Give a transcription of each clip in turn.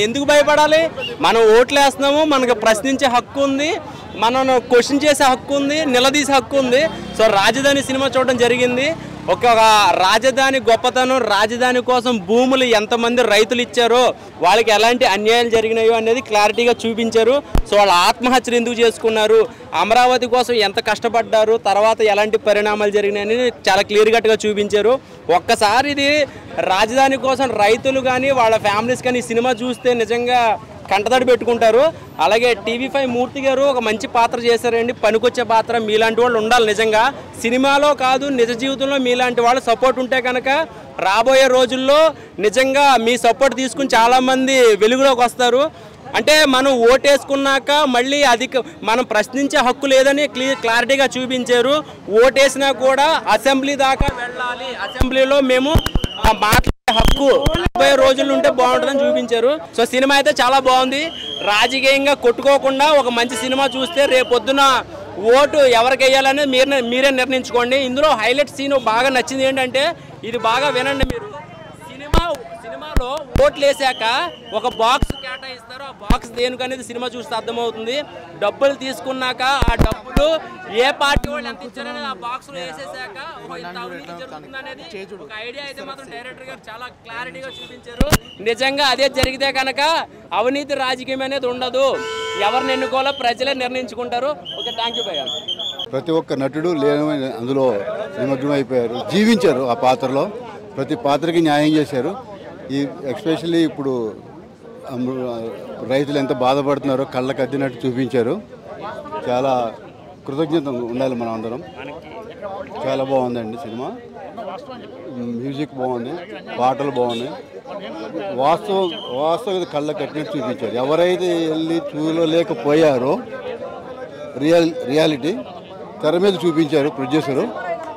ఎందుకు భయపడాలి? మనం ఓట్లు వేస్తున్నాము, మనకు ప్రశ్నించే హక్కు ఉంది, మనం క్వశ్చన్ చేసే హక్కు ఉంది, నిలదీసే హక్కు ఉంది. సో రాజధాని సినిమా చూడడం జరిగింది. ఒక రాజధాని గొప్పతనం, రాజధాని కోసం భూములు ఎంతమంది రైతులు ఇచ్చారో, వాళ్ళకి ఎలాంటి అన్యాయాలు జరిగినాయో అనేది క్లారిటీగా చూపించారు. సో వాళ్ళ ఆత్మహత్యలు ఎందుకు చేసుకున్నారు, అమరావతి కోసం ఎంత కష్టపడ్డారు, తర్వాత ఎలాంటి పరిణామాలు జరిగినాయని చాలా క్లియర్ కట్గా చూపించారు. ఒక్కసారి ఇది రాజధాని కోసం రైతులు కానీ వాళ్ళ ఫ్యామిలీస్ కానీ సినిమా చూస్తే నిజంగా కంటతడి పెట్టుకుంటారు. అలాగే TV5 మూర్తి గారు ఒక మంచి పాత్ర చేశారండి, పనికొచ్చే పాత్ర. మీలాంటి వాళ్ళు ఉండాలి నిజంగా, సినిమాలో కాదు నిజ జీవితంలో మీలాంటి వాళ్ళు సపోర్ట్ ఉంటే కనుక రాబోయే రోజుల్లో నిజంగా మీ సపోర్ట్ తీసుకుని చాలామంది వెలుగులోకి వస్తారు. అంటే మనం ఓటేసుకున్నాక మళ్ళీ మనం ప్రశ్నించే హక్కు లేదని క్లారిటీగా చూపించారు. ఓటేసినా కూడా అసెంబ్లీ దాకా వెళ్ళాలి, అసెంబ్లీలో మేము మాట్లాడే హక్కు రాబోయే రోజులు ఉంటే బాగుంటుందని చూపించారు. సో సినిమా అయితే చాలా బాగుంది. రాజకీయంగా కొట్టుకోకుండా ఒక మంచి సినిమా చూస్తే రేపొద్దున ఓటు ఎవరికి వేయాలని మీరే నిర్ణయించుకోండి. ఇందులో హైలైట్ సీన్ బాగా నచ్చింది ఏంటంటే, ఇది బాగా వినండి మీరు. సినిమాలో ఓట్లు వేసాక ఒక బాక్స్ కేటాయిస్తారు. ఆ బాక్స్ దేనికనేది సినిమా చూస్తే అర్థమవుతుంది. డబ్బులు తీసుకున్నాక ఆ డబ్బులు ఏ పార్టీ వాళ్ళు ఎంత ఇచ్చారనేది ఆ బాక్స్ లో వేసేసాక ఇంత అవినీతి జరుగుతుంది అనేది ఒక ఐడియా అయితే మాత్రం డైరెక్టర్ గారు చాలా క్లారిటీగా చూపించారు. నిజంగా అదే జరిగితే కనుక అవినీతి రాజకీయం అనేది ఉండదు. ఎవరిని ఎన్నుకోవాలో ప్రజలే నిర్ణయించుకుంటారు. ఓకే, థ్యాంక్ యూ భయ్యా. ప్రతి ఒక్క నటుడు లేని అందులో నిమగ్నమైపోయారు, జీవించారు. ఆ పాత్రలో ప్రతి పాత్రకి న్యాయం చేశారు. ఈ ఎస్పెషల్లీ ఇప్పుడు రైతులు ఎంత బాధపడుతున్నారో కళ్ళకు అద్దినట్టు చూపించారు. చాలా కృతజ్ఞత ఉండాలి మనం అందరం. చాలా బాగుందండి సినిమా. మ్యూజిక్ బాగుంది, పాటలు బాగున్నాయి. వాస్తవం కళ్ళకు కట్టినట్టు చూపించారు. ఎవరైతే వెళ్ళి చూడలేకపోయారో రియాలిటీ తెర మీద చూపించారు ప్రొడ్యూసరు.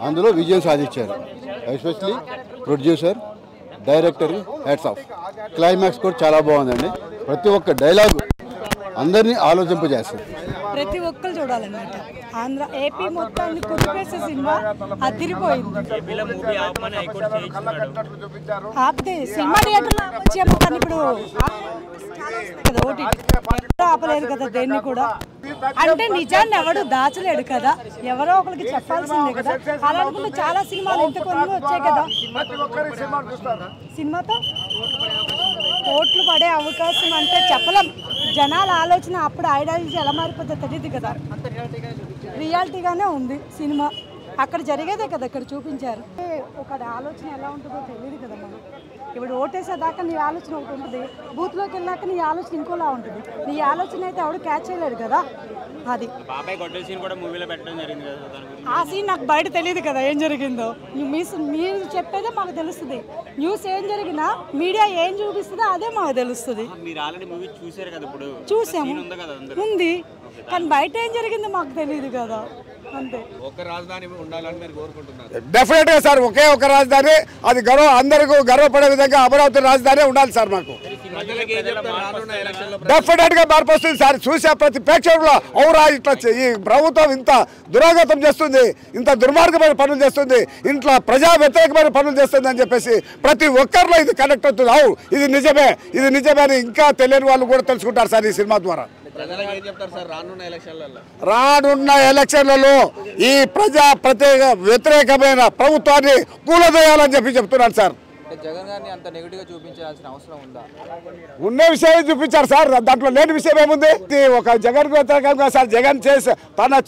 అందులో విజయం సాధించారు. Especially producer, director hats off. Climax కూడా చాలా బాగుందండి. ప్రతి ఒక్క డైలాగు అందరినీ ఆలోచింపజేస్తుంది. ప్రతి ఒక్కరు చూడాలన్నమాట. ఏపీ మొత్తాన్ని కుదిపేసే సినిమా అదిరిపోయింది. ఆపితే సినిమా థియేటర్లో ఆపొచ్చేమో, కానీ ఇప్పుడు కదా ఓటీటీ ఆపలేదు కదా దేన్ని కూడా. అంటే నిజాన్ని ఎవడు దాచలేడు కదా, ఎవరో ఒకరికి చెప్పాల్సిందే కదా. అలా అనుకుంటే చాలా సినిమాలు ఇంత కొన్ని వచ్చాయి కదా. సినిమాతో ఓట్లు పడే అవకాశం అంటే చెప్పలేం. జనాల ఆలోచన అప్పుడు ఐడియాలజీ ఎలా మారిపోతుందో తెలియదు కదా. రియాలిటీగానే ఉంది సినిమా. అక్కడ జరిగేదే కదా ఇక్కడ చూపించారు. ఒక ఆలోచన ఎలా ఉంటుందో తెలియదు కదా. మనం ఇప్పుడు ఓటేసేదాకా నీ ఆలోచన ఒకటి ఉంటుంది, బూత్లోకి వెళ్ళాక నీ ఆలోచన ఇంకోలా ఉంటుంది. నీ ఆలోచన అయితే ఎవడు క్యాచ్ చేయలేడు కదా. అది ఆ సీన్ నాకు బయట తెలియదు కదా ఏం జరిగిందో. మీరు చెప్పేదే మాకు తెలుస్తుంది. న్యూస్ ఏం జరిగినా మీడియా ఏం చూపిస్తుందో అదే మాకు తెలుస్తుంది. చూసాము, ఉంది, కానీ బయట ఏం జరిగిందో మాకు తెలియదు కదా. అంతే. డెఫినెట్ గా సార్, ఒకే ఒక రాజధాని, అది అందరికీ గర్వపడే విధంగా అమరావతి రాజధాని ఉండాలి సార్. మాకు డెఫినెట్ గా మార్పు వస్తుంది సార్. చూసే ప్రతి ప్రేక్షకుల్లో అవురా ఇట్లా ఈ ప్రభుత్వం ఇంత దురాగతం చేస్తుంది, ఇంత దుర్మార్గమైన పనులు చేస్తుంది, ఇంట్లో ప్రజా వ్యతిరేకమైన పనులు చేస్తుంది అని చెప్పేసి ప్రతి ఒక్కరిలో ఇది కనెక్ట్ అవుతుంది. అవు ఇది నిజమే, ఇది నిజమే అని ఇంకా తెలియని వాళ్ళు కూడా తెలుసుకుంటారు సార్ ఈ సినిమా ద్వారా. రానున్న ఎలక్షన్లలో ఈ ప్రజా వ్యతిరేకమైన ప్రభుత్వాన్ని కూలదోయాలని చెప్తున్నాను సార్. ఉన్న విషయం చూపించారు సార్, దాంట్లో లేని విషయం ఏముంది? ఒక జగన్ వ్యతిరేకంగా సార్ జగన్ చేసి తన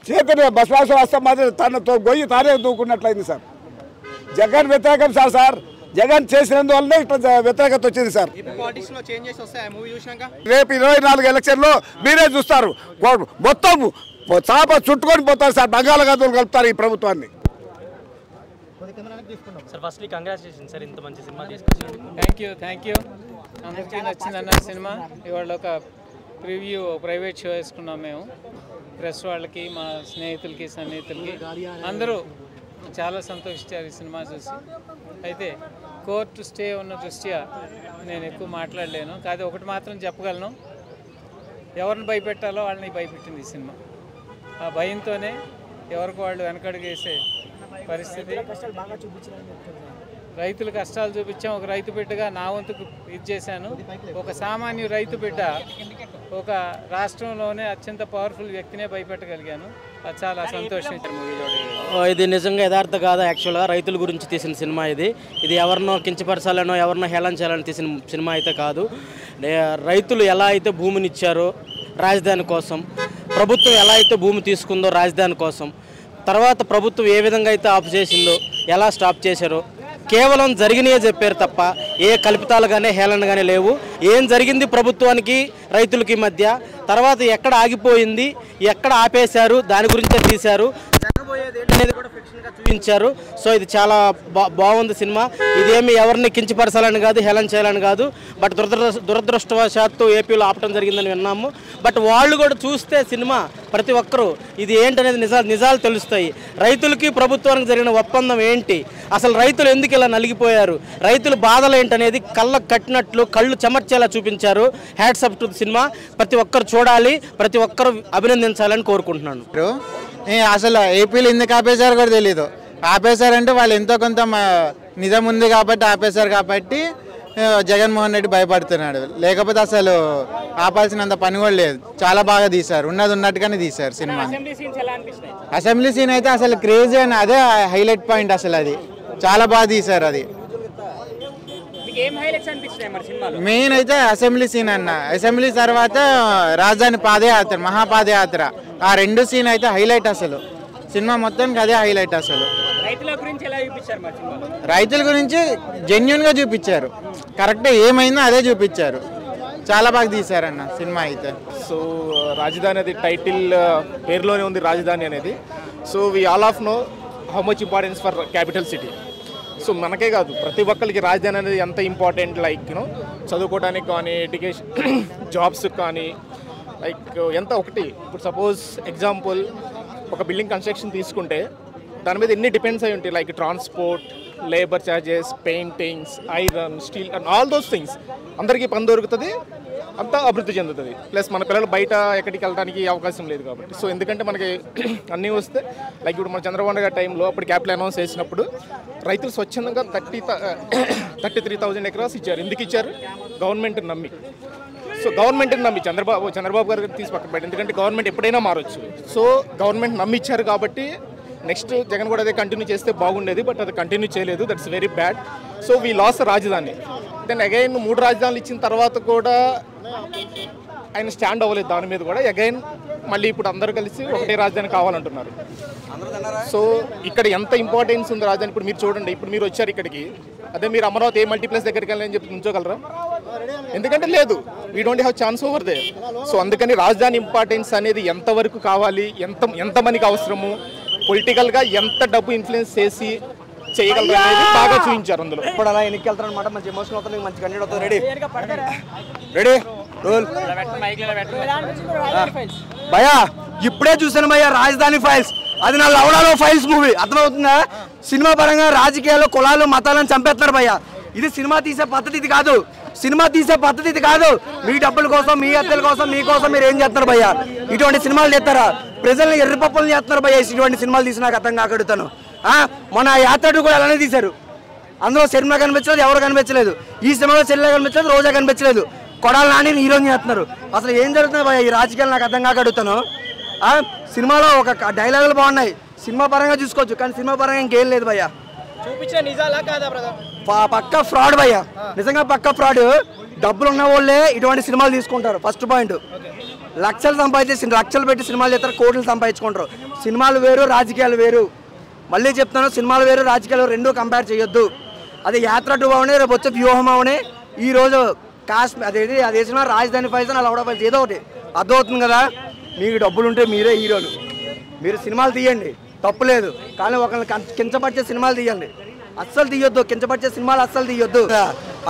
చేతిని భస్మాసురాస్తం మాదిరి తనతో గొయ్యి తానే దూకున్నట్లయింది సార్. జగన్ వ్యతిరేకం సార్ జగన్ చేసినందువల్లనే ఇట్లా వ్యతిరేకత వచ్చింది సార్. రేపు 24 ఎలక్షన్లో మీరే చూస్తారు, మొత్తం చాప చుట్టుకొని పోతారు సార్. బంగాళాఖాతంలో కలుపుతారు ఈ ప్రభుత్వాన్ని. Thank you. అందరికీ నచ్చిందన్న సినిమా. ఇవాళ ఒక ప్రివ్యూ ప్రైవేట్ షో వేసుకున్నాం మేము. ప్రెస్ వాళ్ళకి, మా స్నేహితులకి, సన్నిహితులకి అందరూ చాలా సంతోషించారు ఈ సినిమా చూసి. అయితే కోర్టు స్టే ఉన్న దృష్ట్యా నేను ఎక్కువ మాట్లాడలేను, కాదు ఒకటి మాత్రం చెప్పగలను, ఎవరిని భయపెట్టాలో వాళ్ళని భయపెట్టింది ఈ సినిమా. ఆ భయంతోనే ఎవరికి వాళ్ళు వెనకడుగు వేసే పరిస్థితి. రైతుల కష్టాలు చూపించాం. ఒక రైతు బిడ్డగా నా వంతుకు ఇది చేశాను. ఒక సామాన్య రైతు బిడ్డ ఒక రాష్ట్రంలోనే అత్యంత పవర్ఫుల్ వ్యక్తినే భయపెట్టగలిగాను. అది చాలా సంతోషించాను. ఇది నిజంగా యథార్థ కాదు. యాక్చువల్గా రైతుల గురించి తీసిన సినిమా ఇది ఎవరినో కించపరచాలనో ఎవరినో హేళన చేయాలని తీసిన సినిమా అయితే కాదు. రైతులు ఎలా అయితే భూమిని ఇచ్చారో రాజధాని కోసం, ప్రభుత్వం ఎలా అయితే భూమి తీసుకుందో రాజధాని కోసం, తర్వాత ప్రభుత్వం ఏ విధంగా అయితే ఆపు చేసిందో, ఎలా స్టాప్ చేశారో, కేవలం జరిగినాయే చెప్పారు తప్ప ఏ కల్పితాలు కానీ హేళన కానీ లేవు. ఏం జరిగింది ప్రభుత్వానికి రైతులకి మధ్య, తర్వాత ఎక్కడ ఆగిపోయింది, ఎక్కడ ఆపేశారు, దాని గురించే తీశారు. జరగబోయేది ఏంటనేది కూడా ఫిక్షన్గా చూపించారు. సో ఇది చాలా బాగుంది సినిమా. ఇదేమి ఎవరిని కించపరచాలని కాదు, హేళన చేయాలని కాదు. బట్ దురదృష్టవశాత్తు ఏపీలో ఆపటం జరిగిందని విన్నాము. బట్ వాళ్ళు కూడా చూస్తే సినిమా ప్రతి ఒక్కరూ ఇది ఏంటనేది నిజాలు తెలుస్తాయి. రైతులకి ప్రభుత్వానికి జరిగిన ఒప్పందం ఏంటి, అసలు రైతులు ఎందుకు ఇలా నలిగిపోయారు, రైతుల బాధలు ఏంటనేది కళ్ళకు కట్టినట్లు కళ్ళు చెమర్చేలా చూపించారు. Hats up to cinema. ప్రతి ఒక్కరు చూడాలి, ప్రతి ఒక్కరు అభినందించాలని కోరుకుంటున్నాను. అసలు ఏపీలో ఎందుకు ఆపేశారు కూడా తెలీదు. ఆపేశారంటే వాళ్ళు ఎంతో కొంత నిజం ఉంది కాబట్టి ఆపేశారు కాబట్టి జగన్మోహన్ రెడ్డి భయపడుతున్నాడు. లేకపోతే అసలు ఆపాల్సినంత పని కూడా లేదు. చాలా బాగా తీశారు, ఉన్నది ఉన్నట్టుగానే తీశారు సినిమా. అసెంబ్లీ సీన్ అయితే అసలు క్రేజీ అని అదే హైలైట్ పాయింట్. అసలు అది చాలా బాగా తీశారు. అది మెయిన్ అయితే అసెంబ్లీ సీన్ అన్న. అసెంబ్లీ తర్వాత రాజధాని పాదయాత్ర, మహాపాదయాత్ర, ఆ రెండు సీన్ అయితే హైలైట్. అసలు సినిమా మొత్తానికి అదే హైలైట్. అసలు రైతుల గురించి జెన్యున్ గా చూపించారు. కరెక్ట్ ఏమైందో అదే చూపించారు. చాలా బాగా తీశారన్న సినిమా అయితే. సో రాజధాని అది టైటిల్ పేరులోనే ఉంది, రాజధాని అనేది. So we all of know how much importance for capital city. So మనకే కాదు, ప్రతి ఒక్కరికి రాజధాని అనేది ఎంత ఇంపార్టెంట్. లైక్ చదువుకోవడానికి కానీ, ఎడ్యుకేషన్, జాబ్స్ కానీ, లైక్ ఎంత ఒకటి. ఇప్పుడు సపోజ్ ఎగ్జాంపుల్ ఒక బిల్డింగ్ కన్స్ట్రక్షన్ తీసుకుంటే దాని మీద ఎన్ని డిపెండ్స్ అయి ఉంటాయి. Like transport, labour charges, paintings, iron, steel and all those things. అందరికీ పని దొరుకుతుంది, అంతా అభివృద్ధి చెందుతుంది. ప్లస్ మన పిల్లలు బయట ఎక్కడికి వెళ్ళడానికి అవకాశం లేదు కాబట్టి. సో ఎందుకంటే మనకి అన్నీ వస్తే లైక్ ఇప్పుడు మన చంద్రబాబు గారి టైంలో అప్పుడు క్యాపిటల్ అనౌన్స్ చేసినప్పుడు రైతులు స్వచ్ఛందంగా 33,000 ఎకరాస్ ఇచ్చారు. ఎందుకు ఇచ్చారు? గవర్నమెంట్ నమ్మి. సో గవర్నమెంట్ని నమ్మి చంద్రబాబు గారు తీసి పక్కన పెట్టి, ఎందుకంటే గవర్నమెంట్ ఎప్పుడైనా మారొచ్చు. సో గవర్నమెంట్ నమ్మి ఇచ్చారు కాబట్టి నెక్స్ట్ జగన్ కూడా అదే కంటిన్యూ చేస్తే బాగుండేది. బట్ అది కంటిన్యూ చేయలేదు. That's very bad. So we loss రాజధాని. దెన్ అగైన్ 3 రాజధానులు ఇచ్చిన తర్వాత కూడా ఆయన స్టాండ్ అవ్వలేదు దాని మీద కూడా. అగైన్ మళ్ళీ ఇప్పుడు అందరూ కలిసి ఒకటే రాజధాని కావాలంటున్నారు. సో ఇక్కడ ఎంత ఇంపార్టెన్స్ ఉంది రాజధాని. ఇప్పుడు మీరు చూడండి, ఇప్పుడు మీరు వచ్చారు ఇక్కడికి, అదే మీరు అమరావతి మల్టీప్లెక్స్ దగ్గరికి వెళ్ళని చెప్పి ఉంచోగలరా? ఎందుకంటే లేదు, we don't have chance over they. So అందుకని రాజధాని ఇంపార్టెన్స్ అనేది ఎంతవరకు కావాలి, ఎంత మనకి అవసరము, పొలిటికల్గా ఎంత డబ్బు ఇన్ఫ్లుయెన్స్ చేసి చేయగలరు అనేది బాగా చూపించారు అందులో. ఇప్పుడు అలా ఎన్నికలు వెళ్తారు అనమాట. మంచి ఎమోషన్ అవుతుంది, మంచి కంటెంట్ అవుతుంది. రెడీ రోల్ భయ్యా. ఇప్పుడే చూసాను భయ్యా రాజధాని ఫైల్స్. అది నా లవడాలో ఫైల్స్ మూవీ. అర్థమవుతుందా? సినిమా పరంగా రాజకీయాలు, కులాలు, మతాలను చంపేస్తున్నారు భయ్యా. ఇది సినిమా తీసే పద్ధతి ఇది కాదు. సినిమా తీసే పద్ధతి ఇది కాదు. మీ డబ్బుల కోసం, మీ హత్యల కోసం, మీకోసం మీరు ఏం చేస్తున్నారు భయ్యా? ఇటువంటి సినిమాలు చేస్తారా? ప్రజల్ని ఎర్రపప్పులు చేస్తున్నారు భయ్యా. ఇటువంటి సినిమాలు తీసి నాకు అర్థం కాకడుతాను. మన యాత్రడు కూడా అలానే తీశారు. అందులో శర్మ కనిపించలేదు, ఎవరు కనిపించలేదు. ఈ సినిమాలో చెల్లె కనిపించలేదు, రోజా కనిపించలేదు. కొడాలి నాని హీరోని చేస్తున్నారు. అసలు ఏం జరుగుతుంది భయ్యా ఈ రాజకీయాలు? నాకు అర్థం కాకడుతాను. సినిమాలో ఒక డైలాగులు బాగున్నాయి, సినిమా పరంగా చూసుకోవచ్చు, కానీ సినిమా పరంగా ఇంకేం లేదు భయ్యా. చూపించే నిజాలా కాదా బ్రదర్? పక్క ఫ్రాడ్ భయ్యా, నిజంగా పక్క ఫ్రాడ్. డబ్బులు ఉన్న వాళ్ళే ఇటువంటి సినిమాలు తీసుకుంటారు. ఫస్ట్ పాయింట్, లక్షలు సంపాదించి లక్షలు పెట్టి సినిమాలు చేస్తారు, కోట్లు సంపాదించుకుంటారు. సినిమాలు వేరు, రాజకీయాలు వేరు. మళ్ళీ చెప్తాను, సినిమాలు వేరు, రాజకీయాలు రెండూ కంపేర్ చేయొద్దు. అది యాత్ర 2 అవనే, రేపు వచ్చే వ్యూహం అవనే, ఈరోజు అదే సినిమా రాజధాని ఫైల్స్ అని అలా ఫైల్స్ ఏదో ఒకటి అర్థమవుతుంది కదా. మీకు డబ్బులు ఉంటే మీరే హీరోలు, మీరు సినిమాలు తీయండి, తప్పులేదు. కానీ ఒకరిని కించపరిచే సినిమాలు తీయండి, అస్సలు తీయొద్దు. కించపరిచే సినిమాలు అస్సలు తీయొద్దు.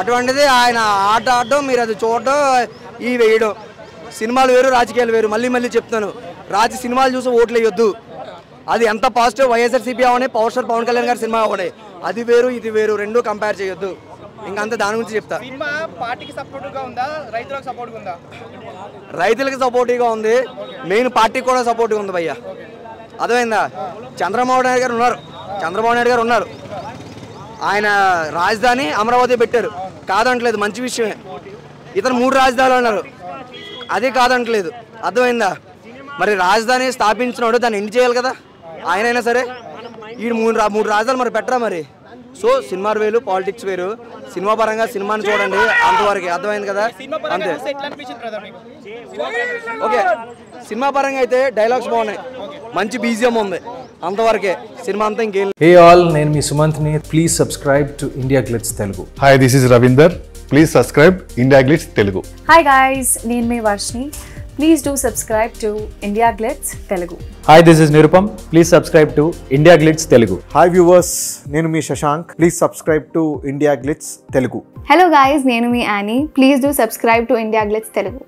అటువంటిది ఆయన ఆట ఆడడం, మీరు అది చూడడం, ఈ వేయడం. సినిమాలు వేరు, రాజకీయాలు వేరు. మళ్ళీ చెప్తాను, సినిమాలు చూసి ఓట్లు వేయొద్దు. అది ఎంత పాజిటివ్ వైఎస్ఆర్సీపీ అవనే, పవర్ స్టార్ పవన్ కళ్యాణ్ గారి సినిమా అవనే, అది వేరు ఇది వేరు, రెండూ కంపేర్ చేయొద్దు. ఇంకంతా దాని గురించి చెప్తా. సినిమా పార్టీకి సపోర్ట్గా ఉందా, రైతులకు సపోర్ట్గా ఉందా? రైతులకు సపోర్టివ్గా ఉంది, మెయిన్ పార్టీకి కూడా సపోర్టివ్గా ఉంది భయ్యా. అర్థమైందా? చంద్రబాబు నాయుడు గారు ఉన్నారు, ఆయన రాజధాని అమరావతి పెట్టారు, కాదంటలేదు, మంచి విషయమే. ఇతను 3 రాజధానులు అన్నారు, అదే కాదంటలేదు. అర్థమైందా? మరి రాజధాని స్థాపించినాడు, దాన్ని ఎండ్ చేయాలి కదా ఆయనైనా సరే. ఈ 3 రాజధానులు మరి పెట్టరా మరి? సో సినిమా వేరు, పాలిటిక్స్ వేరు. సినిమా పరంగా సినిమాని చూడండి, అంతవరకు. అర్థమైంది కదా? అంతే. ఓకే, సినిమా పరంగా అయితే డైలాగ్స్ బాగున్నాయి, మంచి బీజిఎం ఉంది, అంతవరకే. సినిమా అంతా ఇంకేం. హే ఆల్, నేను మీ సుమంత్ని. Please subscribe to India Glitz Telugu. Hi, this is Ravinder. Please subscribe India Glitz Telugu. Hi guys, నేను మీ Varshini. Please do subscribe to India Glitz Telugu. Hi, this is Nirupam. Please subscribe to India Glitz Telugu. Hi viewers, నేను మీ Shashank. Please subscribe to India Glitz Telugu. Hello guys, నేను మీ Annie. Please do subscribe to India Glitz Telugu.